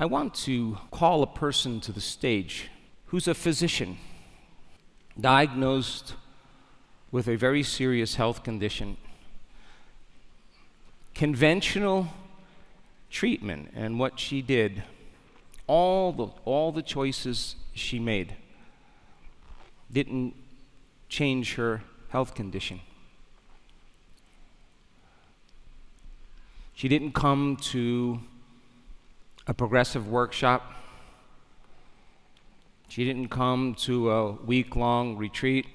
I want to call a person to the stage who's a physician, diagnosed with a very serious health condition. Conventional treatment and what she did, all the choices she made, didn't change her health condition. She didn't come to a progressive workshop. She didn't come to a week-long retreat.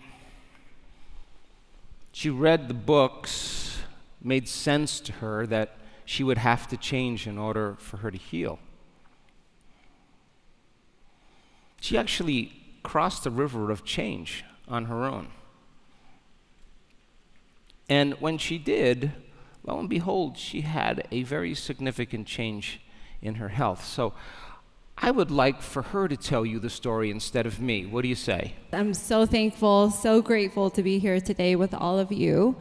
She read the books, made sense to her that she would have to change in order for her to heal. She actually crossed the river of change on her own. And when she did, lo and behold, she had a very significant change in her health. So I would like for her to tell you the story instead of me. What do you say? I'm so thankful, so grateful to be here today with all of you.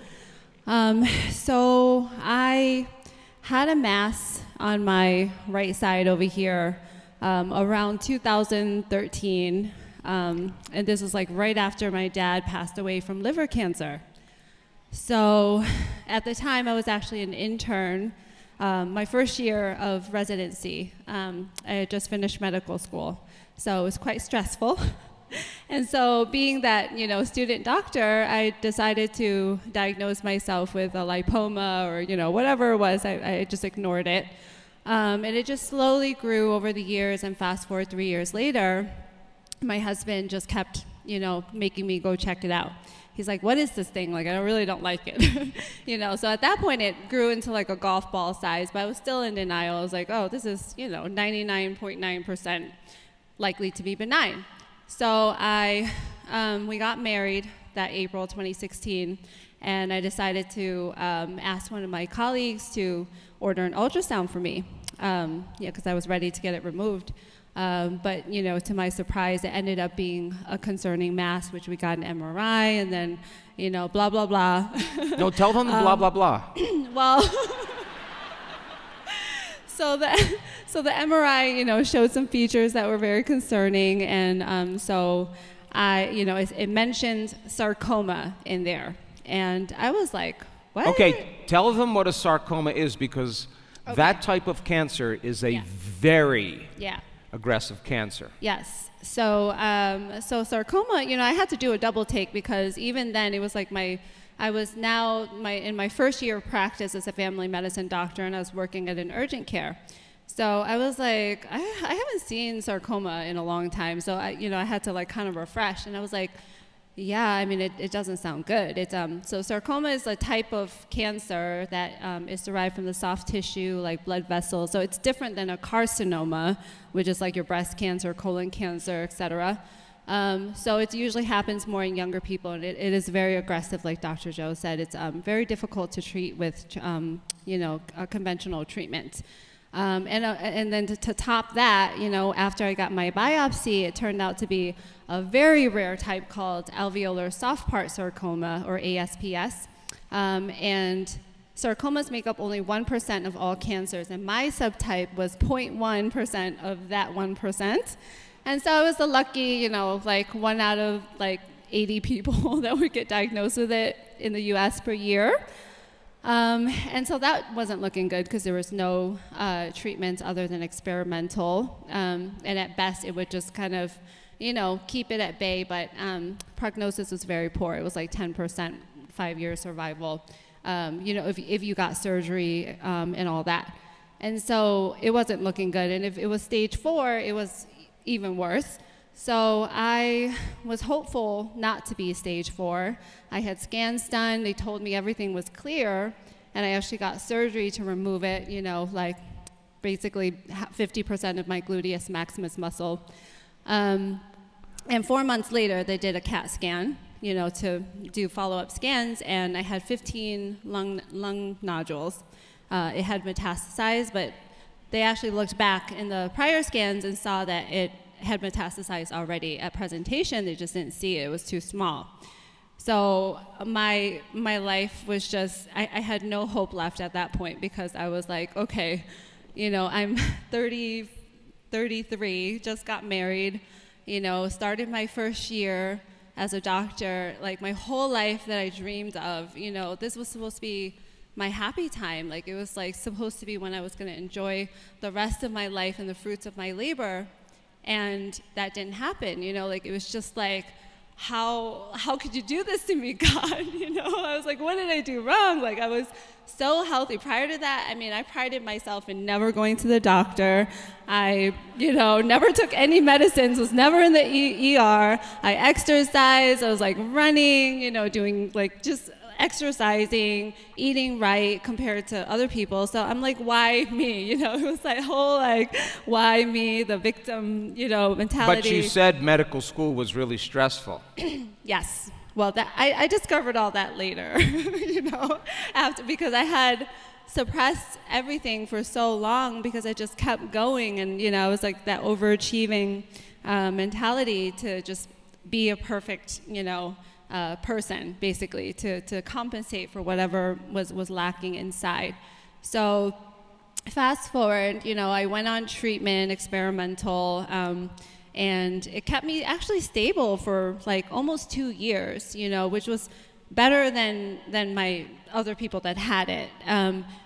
So I had a mass on my right side over here around 2013. And this was like right after my dad passed away from liver cancer. So at the time, I was actually an intern, my first year of residency. I had just finished medical school, so it was quite stressful. And so being that, you know, student doctor, I decided to diagnose myself with a lipoma or, you know, whatever it was. I just ignored it. And it just slowly grew over the years, and fast forward 3 years later, my husband just kept, you know, making me go check it out. He's like, what is this thing? Like, I really don't like it. You know, so at that point it grew into like a golf ball size, but I was still in denial. I was like, oh, this is, you know, 99.9% likely to be benign. So we got married that April 2016, and I decided to ask one of my colleagues to order an ultrasound for me, because I was ready to get it removed. But, you know, to my surprise, it ended up being a concerning mass, which we got an MRI, and then, you know, blah, blah, blah. No, tell them the blah, blah, blah. Well, so the MRI, you know, showed some features that were very concerning, and so you know, it mentioned sarcoma in there, and I was like, what? Okay, tell them what a sarcoma is, because that type of cancer is a very aggressive cancer. Yes. So so sarcoma, you know, I had to do a double take, because even then it was like I was now in my first year of practice as a family medicine doctor, and I was working at an urgent care. So I was like, I haven't seen sarcoma in a long time. So you know, I had to like kind of refresh, and I was like, yeah, I mean, it doesn't sound good. It's so sarcoma is a type of cancer that is derived from the soft tissue, like blood vessels. So it's different than a carcinoma, which is like your breast cancer, colon cancer, etc. So it usually happens more in younger people, and it is very aggressive, like Dr. Joe said. It's very difficult to treat with, you know, a conventional treatment. And then to top that, you know, after I got my biopsy, it turned out to be a very rare type called alveolar soft part sarcoma, or ASPS. And sarcomas make up only 1% of all cancers, and my subtype was 0.1% of that 1%. And so I was the lucky, you know, like 1 out of like 80 people that would get diagnosed with it in the US per year. And so that wasn't looking good, because there was no treatments other than experimental. And at best, it would just kind of, you know, keep it at bay, but prognosis was very poor. It was like 10% 5-year survival, you know, if you got surgery and all that. And so it wasn't looking good. And if it was stage 4, it was even worse. So I was hopeful not to be stage 4. I had scans done. They told me everything was clear, and I actually got surgery to remove it, you know, like basically 50% of my gluteus maximus muscle. And 4 months later, they did a CAT scan, you know, to do follow-up scans, and I had 15 lung nodules. It had metastasized, but they actually looked back in the prior scans and saw that it had metastasized already at presentation. They just didn't see it. It was too small. So my life was just, I had no hope left at that point, because I was like, okay, you know, I'm 30, 33, just got married, you know, started my first year as a doctor. Like my whole life that I dreamed of, you know, this was supposed to be my happy time. Like it was like supposed to be when I was going to enjoy the rest of my life and the fruits of my labor. And that didn't happen, you know, like it was just like, how could you do this to me, God? You know, I was like, what did I do wrong? Like I was so healthy. Prior to that, I mean, I prided myself in never going to the doctor. I, you know, never took any medicines, was never in the ER. I exercised, I was like running, you know, doing like just exercising, eating right compared to other people. So I'm like, why me? You know, it was that whole like, why me, the victim, you know, mentality. But you said medical school was really stressful. Yes. Well, that, I discovered all that later, you know, because I had suppressed everything for so long because I just kept going. And, you know, it was like that overachieving mentality to just be a perfect, you know, person, basically, to compensate for whatever was lacking inside. So fast forward, you know, I went on treatment, experimental, and it kept me actually stable for like almost 2 years, you know, which was better than my other people that had it.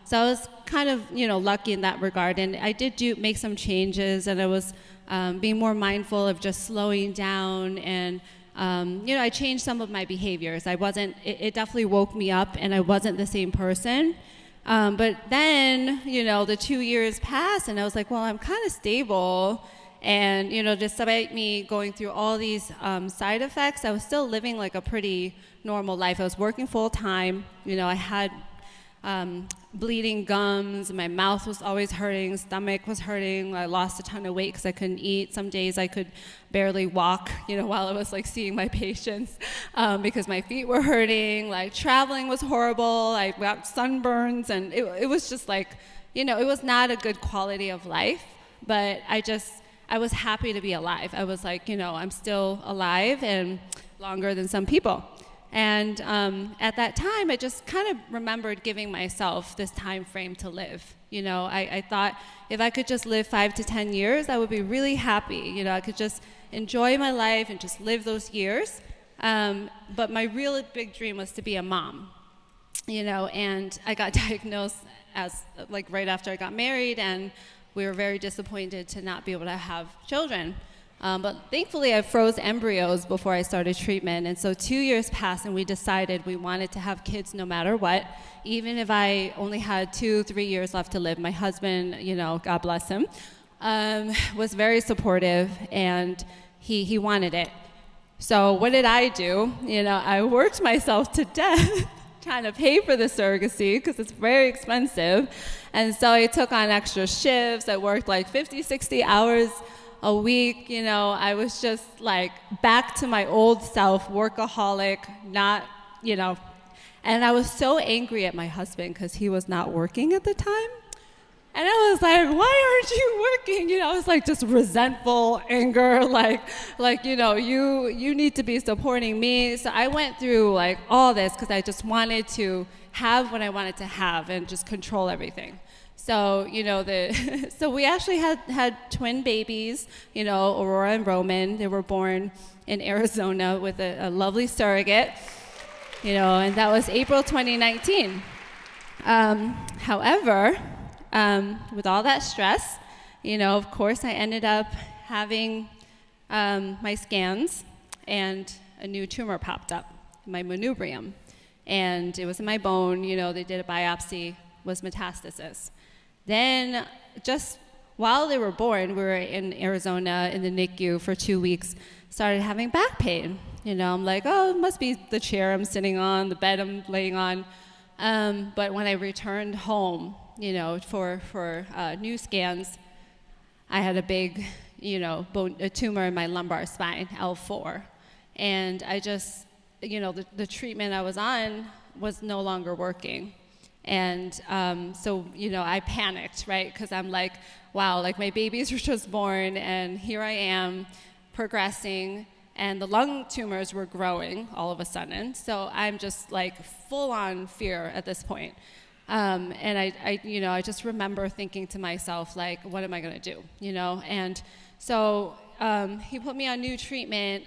So I was kind of, you know, lucky in that regard. And I did make some changes, and I was being more mindful of just slowing down, and you know, I changed some of my behaviors. It definitely woke me up, and I wasn't the same person. But then, you know, the 2 years passed, and I was like, well, I'm kind of stable. And, you know, despite me going through all these side effects, I was still living like a pretty normal life. I was working full time. You know, I had bleeding gums, my mouth was always hurting, stomach was hurting. I lost a ton of weight because I couldn't eat. Some days I could barely walk, you know, while I was like seeing my patients because my feet were hurting. Like traveling was horrible. I got sunburns, and it was just like, you know, it was not a good quality of life. But I was happy to be alive. I was like, you know, I'm still alive and longer than some people. And at that time, I just kind of remembered giving myself this time frame to live. You know, I thought if I could just live 5 to 10 years, I would be really happy. You know, I could just enjoy my life and just live those years. But my real big dream was to be a mom. You know, and I got diagnosed as like right after I got married, and we were very disappointed to not be able to have children. But thankfully, I froze embryos before I started treatment. And so 2 years passed, and we decided we wanted to have kids no matter what, even if I only had 2-3 years left to live. My husband, you know, God bless him, was very supportive, and he wanted it. So what did I do? You know, I worked myself to death trying to pay for the surrogacy because it's very expensive. And so I took on extra shifts. I worked like 50, 60 hours a week. You know, I was just like back to my old self, workaholic, not, you know. And I was so angry at my husband because he was not working at the time. And I was like, why aren't you working? You know, I was like just resentful, anger, like you know, you need to be supporting me. So I went through like all this because I just wanted to have what I wanted to have and just control everything. So, you know, so we actually had twin babies, you know, Aurora and Roman. They were born in Arizona with a lovely surrogate, you know, and that was April 2019. However, with all that stress, you know, of course, I ended up having my scans, and a new tumor popped up, my manubrium. And it was in my bone, you know, they did a biopsy, was metastasis. Then just while they were born, we were in Arizona in the NICU for 2 weeks, started having back pain. You know, I'm like, oh, it must be the chair I'm sitting on, the bed I'm laying on. But when I returned home, you know, for new scans, I had a big, you know, a tumor in my lumbar spine, L4. And I just, you know, the treatment I was on was no longer working. And so, you know, I panicked, right? Because I'm like, wow, like my babies were just born, and here I am progressing, and the lung tumors were growing all of a sudden. So I'm just like full on fear at this point. And I just remember thinking to myself, like, what am I going to do, And so he put me on new treatment,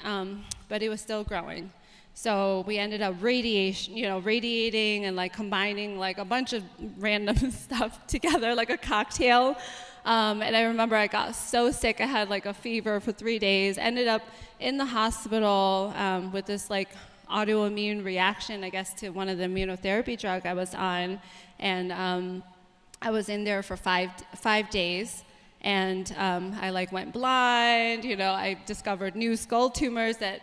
but it was still growing. So we ended up radiating and like combining like a bunch of random stuff together, like a cocktail. And I remember I got so sick. I had like a fever for 3 days, ended up in the hospital with this like autoimmune reaction, I guess, to one of the immunotherapy drug I was on. And I was in there for five days. And I like went blind, I discovered new skull tumors that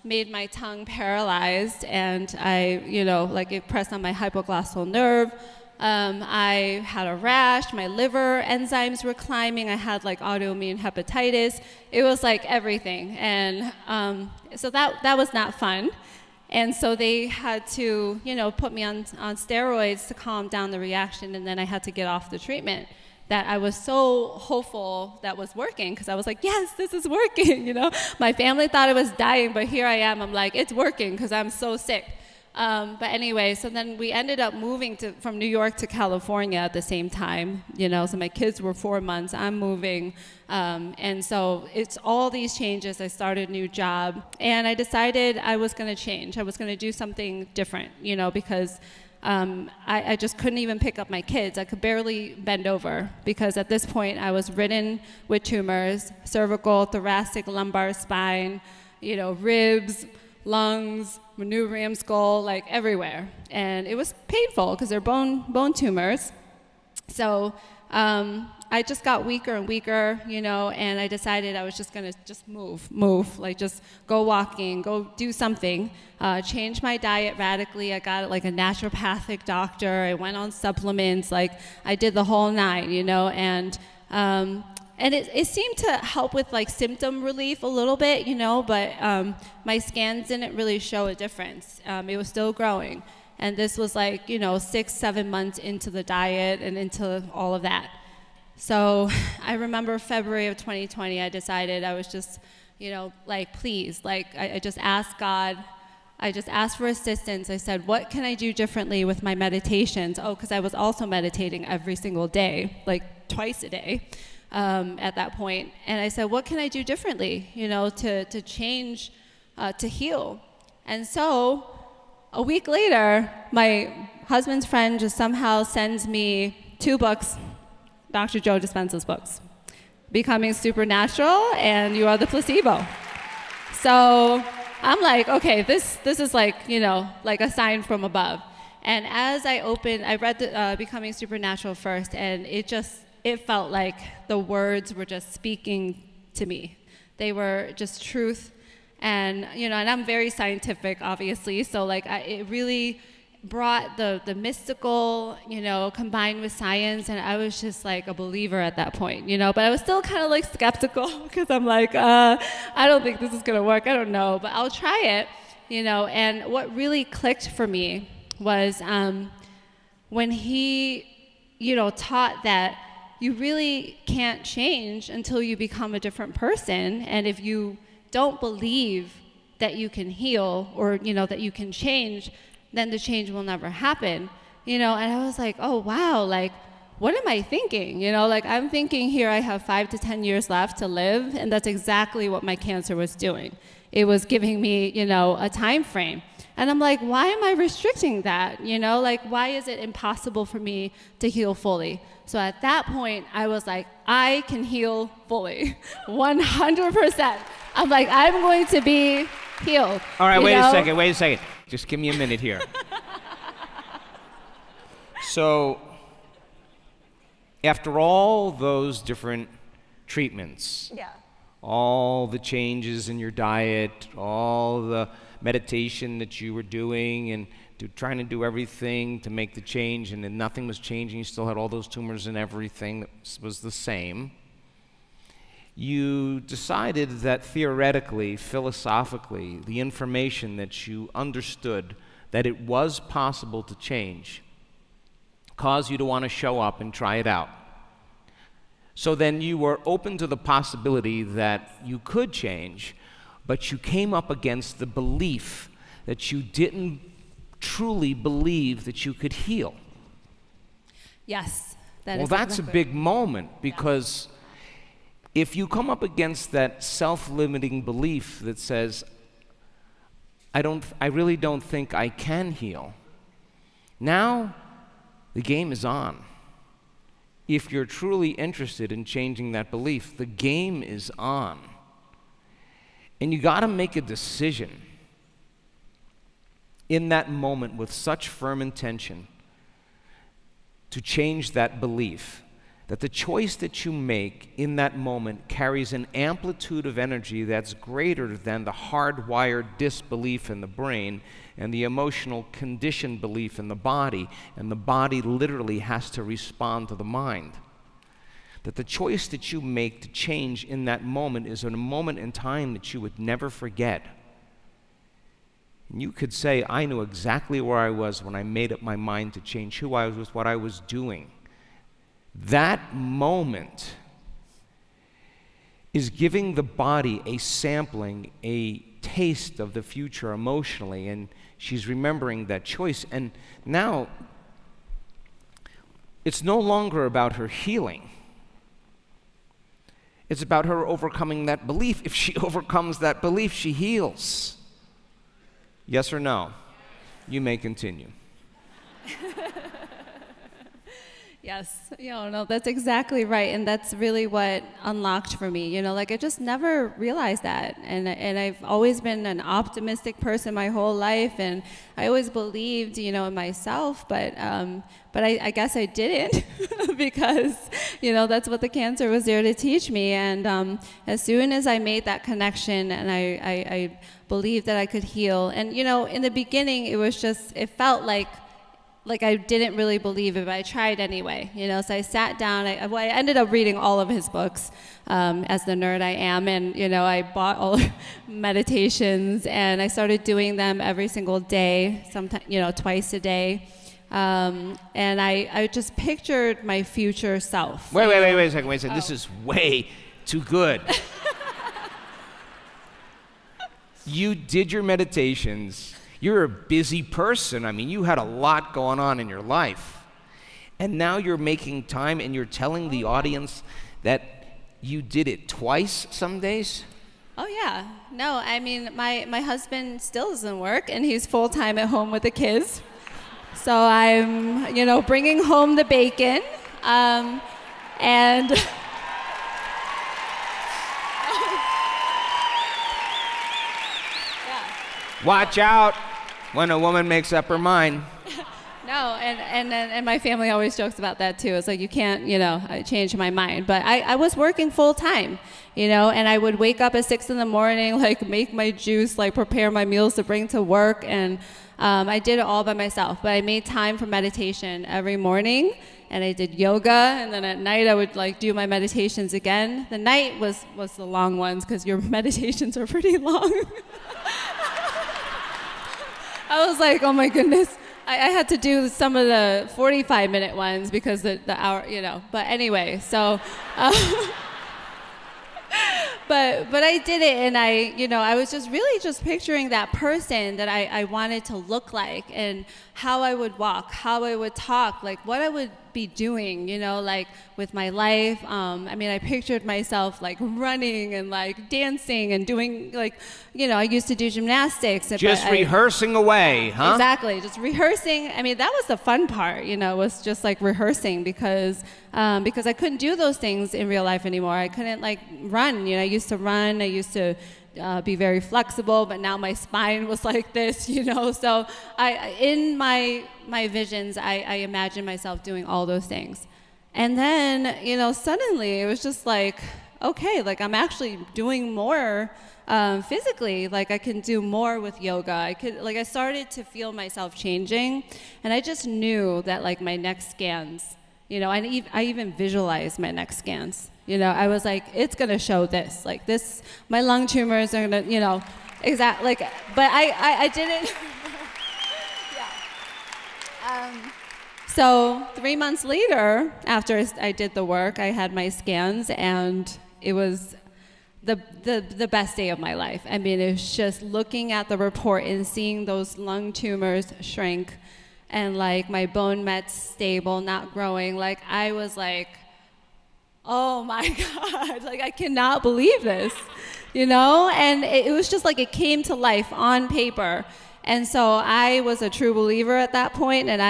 made my tongue paralyzed, and it pressed on my hypoglossal nerve. I had a rash, my liver enzymes were climbing, I had like autoimmune hepatitis. It was like everything. And so that was not fun. And so they had to, put me on steroids to calm down the reaction, and then I had to get off the treatment that I was so hopeful that was working, because I was like, yes, this is working, My family thought I was dying, but here I am. I'm like, it's working because I'm so sick. But anyway, so then we ended up moving from New York to California at the same time, So my kids were 4 months, I'm moving. And so it's all these changes. I started a new job, and I decided I was going to change. I was going to do something different, because I just couldn't even pick up my kids. I could barely bend over, because at this point I was ridden with tumors, cervical, thoracic, lumbar spine, ribs, lungs, manubrium skull, like everywhere. And it was painful because they're bone tumors. So I just got weaker and weaker, and I decided I was just going to just move, like just go walking, go do something, change my diet radically. I got like a naturopathic doctor. I went on supplements, like I did the whole nine, and it seemed to help with like symptom relief a little bit, but my scans didn't really show a difference. It was still growing. And this was like, 6-7 months into the diet and into all of that. So I remember February of 2020, I decided I was just, please, I just asked God. I just asked for assistance. I said, what can I do differently with my meditations? Oh, because I was also meditating every single day, like twice a day. At that point. And I said, what can I do differently, to change, to heal? And so a week later, my husband's friend just somehow sends me 2 books, Dr. Joe Dispenza's books, Becoming Supernatural and You Are the Placebo. So I'm like, okay, this is like, like a sign from above. And as I read the, Becoming Supernatural first, and it felt like the words were just speaking to me. They were just truth. And, and I'm very scientific, obviously. So like, it really brought the mystical, combined with science. And I was just like a believer at that point, but I was still kind of like skeptical, because I'm like, I don't think this is going to work. I don't know, but I'll try it, And what really clicked for me was when he, taught that you really can't change until you become a different person. And if you don't believe that you can heal, or, that you can change, then the change will never happen. And I was like, oh, wow, like, what am I thinking? Like, I'm thinking here I have 5 to 10 years left to live, and that's exactly what my cancer was doing. It was giving me, a time frame. And I'm like, why am I restricting that? Like, why is it impossible for me to heal fully? So at that point, I was like, I can heal fully, 100%. I'm like, I'm going to be healed. All right, wait a second. Just give me a minute here. So, after all those different treatments, all the changes in your diet, all the meditation that you were doing, and trying to do everything to make the change, and then nothing was changing, you still had all those tumors and everything that was the same, you decided that theoretically, philosophically, the information that you understood that it was possible to change caused you to want to show up and try it out. So then you were open to the possibility that you could change, but you came up against the belief that you didn't truly believe that you could heal. Yes. Well, that's a big moment, because if you come up against that self-limiting belief that says, I really don't think I can heal, now the game is on. If you're truly interested in changing that belief, the game is on. And you got to make a decision in that moment with such firm intention to change that belief, that the choice that you make in that moment carries an amplitude of energy that's greater than the hardwired disbelief in the brain and the emotional conditioned belief in the body, and the body literally has to respond to the mind. That the choice that you make to change in that moment is a moment in time that you would never forget. And you could say, I knew exactly where I was when I made up my mind to change who I was, what I was doing. That moment is giving the body a sampling, a taste of the future emotionally, and she's remembering that choice. And now, it's no longer about her healing. It's about her overcoming that belief. If she overcomes that belief, she heals. Yes or no? You may continue. Yes, no, that's exactly right, and that's really what unlocked for me. Like I just never realized that, and I've always been an optimistic person my whole life, and I always believed, in myself, but I guess I didn't because, that's what the cancer was there to teach me. And as soon as I made that connection, and I believed that I could heal, and in the beginning it felt like I didn't really believe it, but I tried anyway, so I sat down, I ended up reading all of his books, as the nerd I am, and, I bought all meditations, and I started doing them every single day, sometimes, twice a day, and I just pictured my future self. Wait a second, Oh. This is way too good. You did your meditations. You're a busy person. I mean, you had a lot going on in your life. And now you're making time and you're telling the audience that you did it twice some days? Oh, yeah. No, I mean, my husband still doesn't work, and he's full-time at home with the kids. So I'm, bringing home the bacon. And... Watch out when a woman makes up her mind. No, and my family always jokes about that too. It's like, you can't, change my mind. But I was working full time, and I would wake up at 6 in the morning, make my juice, prepare my meals to bring to work. And I did it all by myself. But I made time for meditation every morning, and I did yoga. And then at night I would do my meditations again. The night was the long ones, because your meditations are pretty long. I was like, oh my goodness. I had to do some of the 45-minute ones because the hour, But anyway, so, but I did it, and I was just really just picturing that person that I wanted to look like, and how I would walk, how I would talk, what I would be doing, with my life. I pictured myself running and dancing and doing I used to do gymnastics. Just rehearsing away, huh? Exactly, just rehearsing. That was the fun part, was just rehearsing, because I couldn't do those things in real life anymore. I couldn't run. I used to run. I used to be very flexible, but now my spine was like this, So in my visions, I imagined myself doing all those things. And then, suddenly it was just okay, I'm actually doing more physically. I can do more with yoga. I started to feel myself changing, and I just knew that my next scans, I even visualized my next scans. I was like, it's gonna show this, this, my lung tumors are gonna, exactly, but I didn't. Yeah. So 3 months later, after I did the work, I had my scans, and it was the best day of my life. It was just looking at the report and seeing those lung tumors shrink, and like my bone met's stable, not growing. Like I was like, oh my God, like I cannot believe this, you know? And it was just like it came to life on paper. And so I was a true believer at that point, and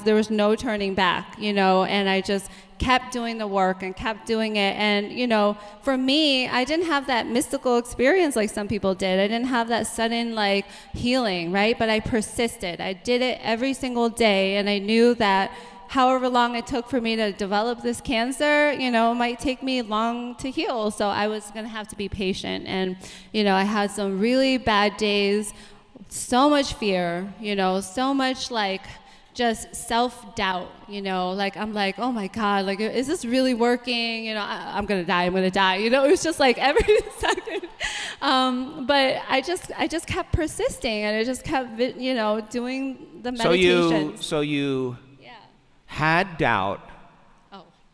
there was no turning back, you know, and I just kept doing the work and kept doing it. And, you know, for me, I didn't have that mystical experience like some people did. I didn't have that sudden like healing, right? But I persisted. I did it every single day, and I knew that however long it took for me to develop this cancer, you know, it might take me long to heal. So I was gonna have to be patient. And, you know, I had some really bad days, so much fear, you know, so much like just self-doubt, you know, like I'm like, oh my God, like, is this really working? You know, I'm gonna die, you know, it was just like every second. But I just kept persisting, and I just kept, you know, doing the meditations. So you had doubt,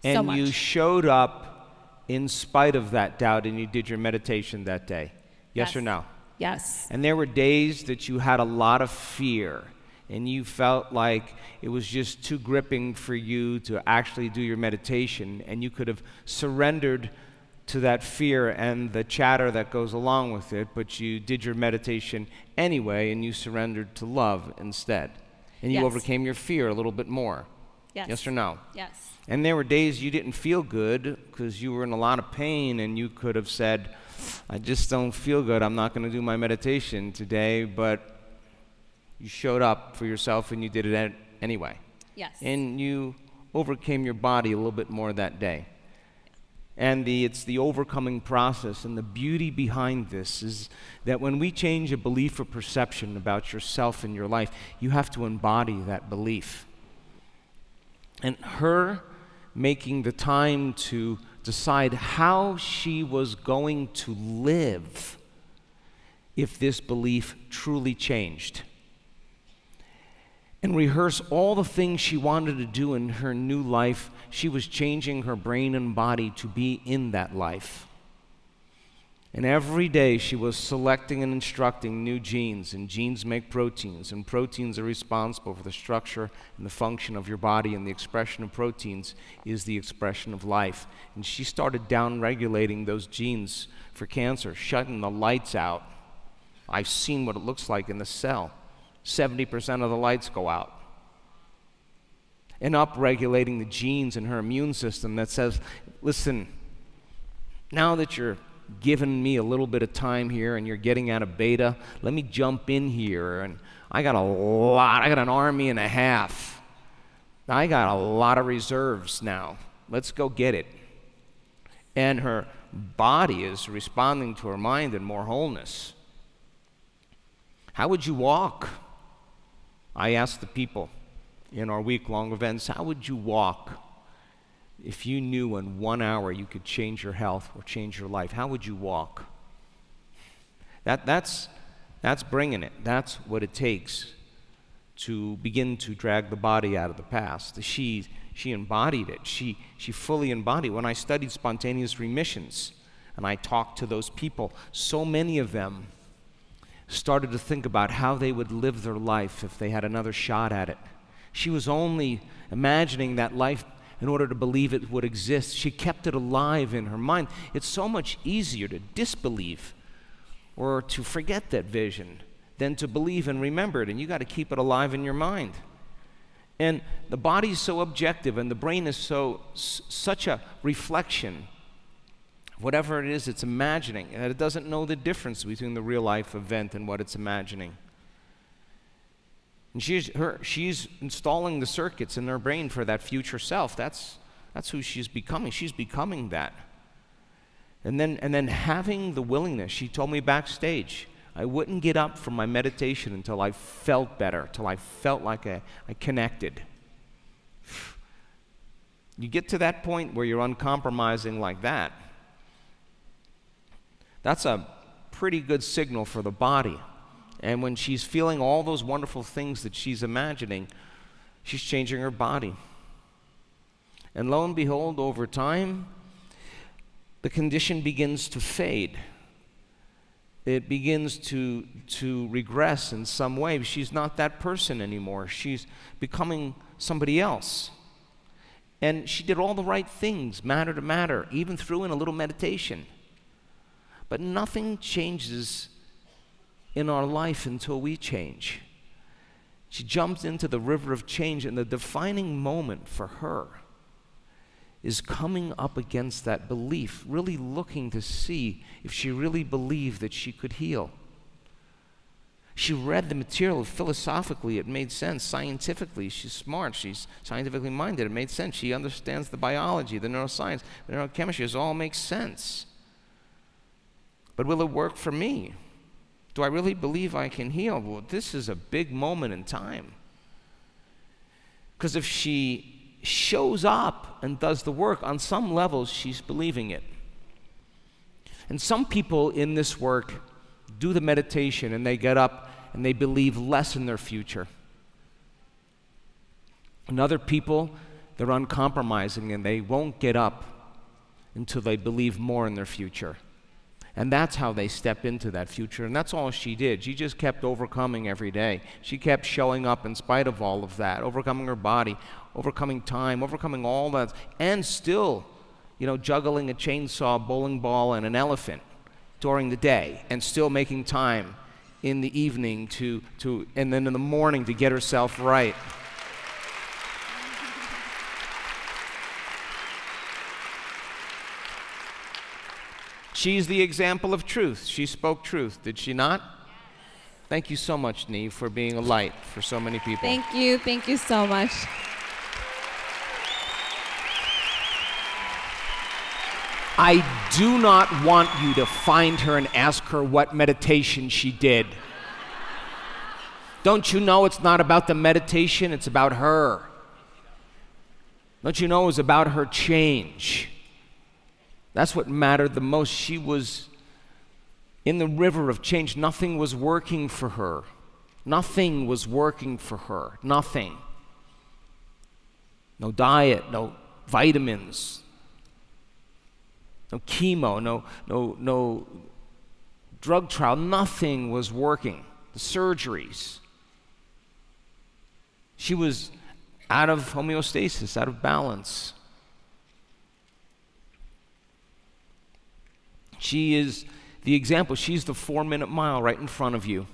and so much. you showed up in spite of that doubt, and you did your meditation that day. Yes or no? Yes. And there were days that you had a lot of fear, and you felt like it was just too gripping for you to actually do your meditation, and you could have surrendered to that fear and the chatter that goes along with it, but you did your meditation anyway, and you surrendered to love instead. And you overcame your fear a little bit more. Yes. Yes or no? Yes. And there were days you didn't feel good because you were in a lot of pain, and you could have said, I just don't feel good, I'm not going to do my meditation today, but you showed up for yourself and you did it anyway. Yes. And you overcame your body a little bit more that day. And it's the overcoming process, and the beauty behind this is that when we change a belief or perception about yourself and your life, you have to embody that belief. And her making the time to decide how she was going to live if this belief truly changed, and rehearse all the things she wanted to do in her new life, she was changing her brain and body to be in that life. And every day she was selecting and instructing new genes, and genes make proteins, and proteins are responsible for the structure and the function of your body, and the expression of proteins is the expression of life. And she started down-regulating those genes for cancer, shutting the lights out. I've seen what it looks like in the cell. 70% of the lights go out. And up-regulating the genes in her immune system that says, listen, now that you're giving me a little bit of time here and you're getting out of beta, let me jump in here, and I got an army and a half. I got a lot of reserves now. Let's go get it. And her body is responding to her mind in more wholeness. How would you walk? I asked the people in our week-long events, how would you walk if you knew in 1 hour you could change your health or change your life? How would you walk? That's bringing it. That's what it takes to begin to drag the body out of the past. She embodied it. She fully embodied it. When I studied spontaneous remissions and I talked to those people, so many of them started to think about how they would live their life if they had another shot at it. She was only imagining that life in order to believe it would exist. She kept it alive in her mind. It's so much easier to disbelieve or to forget that vision than to believe and remember it, and you got to keep it alive in your mind. And the body's so objective, and the brain is such a reflection, whatever it is it's imagining, that it doesn't know the difference between the real life event and what it's imagining. And she's installing the circuits in her brain for that future self. That's who she's becoming. She's becoming that. And then having the willingness. She told me backstage, I wouldn't get up from my meditation until I felt better, until I felt like I connected. You get to that point where you're uncompromising like that, that's a pretty good signal for the body. And when she's feeling all those wonderful things that she's imagining, she's changing her body. And lo and behold, over time, the condition begins to fade. it begins to regress in some way. She's not that person anymore. She's becoming somebody else. And she did all the right things, matter to matter, even threw in a little meditation. But nothing changes in our life until we change. She jumps into the river of change, and the defining moment for her is coming up against that belief, really looking to see if she really believed that she could heal. She read the material philosophically, it made sense. Scientifically, she's smart, she's scientifically minded, it made sense. She understands the biology, the neuroscience, the neurochemistry, it all makes sense. But will it work for me? Do I really believe I can heal? Well, this is a big moment in time. Because if she shows up and does the work, on some levels she's believing it. And some people in this work do the meditation and they get up and they believe less in their future. And other people, they're uncompromising and they won't get up until they believe more in their future. And that's how they step into that future. And that's all she did. She just kept overcoming every day. She kept showing up in spite of all of that, overcoming her body, overcoming time, overcoming all that, and still, juggling a chainsaw, bowling ball, and an elephant during the day, and still making time in the evening and then in the morning to get herself right. She's the example of truth. She spoke truth, did she not? Thank you so much, Neve, for being a light for so many people. Thank you so much. I do not want you to find her and ask her what meditation she did. Don't you know it's not about the meditation, it's about her. Don't you know it was about her change? That's what mattered the most. She was in the river of change. Nothing was working for her. Nothing was working for her. Nothing. No diet, no vitamins, no chemo, no drug trial. Nothing was working. The surgeries. She was out of homeostasis, out of balance. She is the example. She's the 4-minute mile right in front of you.